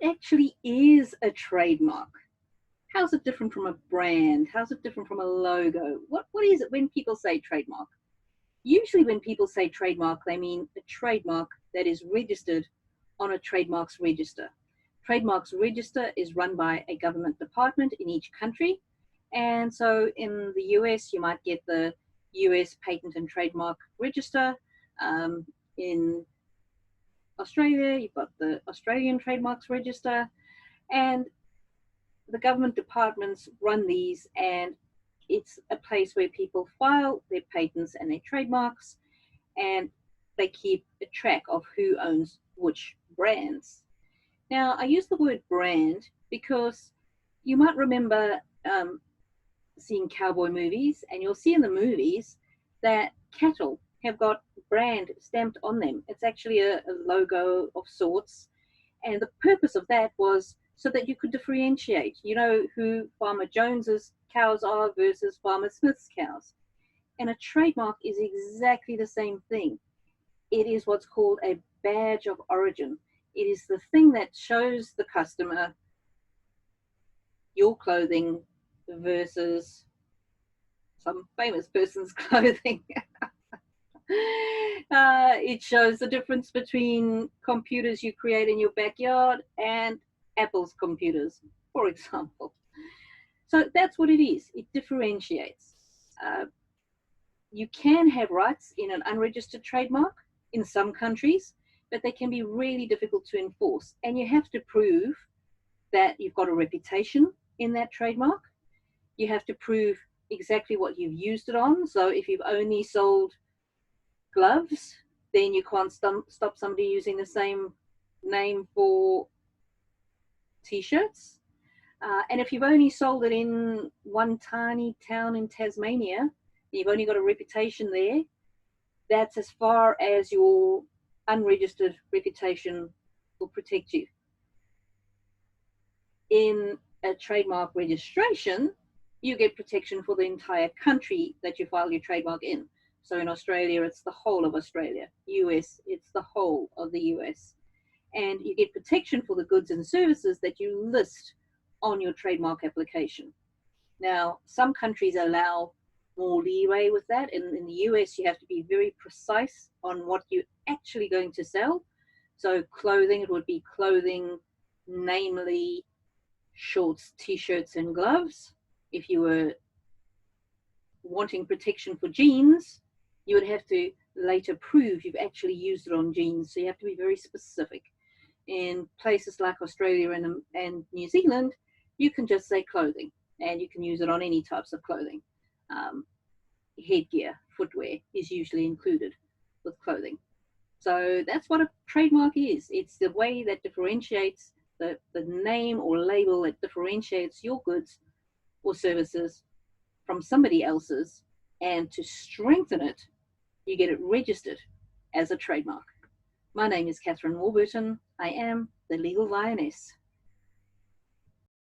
what actually is a trademark? How's it different from a brand? How's it different from a logo? What is it when people say trademark? Usually when people say trademark, they mean a trademark that is registered on a trademarks register. Trademarks register is run by a government department in each country. And so in the US, you might get the US Patent and Trademark Register. In Australia, you've got the Australian Trademarks Register. And the government departments run these, and it's a place where people file their patents and their trademarks, and they keep a track of who owns which brands. Now, I use the word brand because you might remember seeing cowboy movies, and you'll see in the movies that cattle have got brand stamped on them. It's actually a logo of sorts, and the purpose of that was so that you could differentiate, you know, who Farmer Jones's cows are versus Farmer Smith's cows. And a trademark is exactly the same thing. It is what's called a badge of origin. It is the thing that shows the customer your clothing versus some famous person's clothing. It shows the difference between computers you create in your backyard and Apple's computers, for example. So that's what it is. It differentiates. You can have rights in an unregistered trademark in some countries, but they can be really difficult to enforce. And you have to prove that you've got a reputation in that trademark. You have to prove exactly what you've used it on. So if you've only sold gloves, then you can't stop somebody using the same name for t-shirts. And if you've only sold it in one tiny town in Tasmania, you've only got a reputation there, that's as far as your unregistered reputation will protect you. In a trademark registration, you get protection for the entire country that you file your trademark in. So in Australia, it's the whole of Australia. US, it's the whole of the US. And you get protection for the goods and services that you list on your trademark application. Now, some countries allow more leeway with that. In the US, you have to be very precise on what you're actually going to sell. So clothing, it would be clothing, namely shorts, t-shirts, and gloves. If you were wanting protection for jeans, you would have to later prove you've actually used it on jeans. So you have to be very specific. In places like Australia and New Zealand, you can just say clothing, and you can use it on any types of clothing. Headgear, footwear is usually included with clothing. So that's what a trademark is. It's the way that differentiates the name or label that differentiates your goods or services from somebody else's, and to strengthen it, you get it registered as a trademark. My name is Catherine Warburton. I am the Legal Lioness.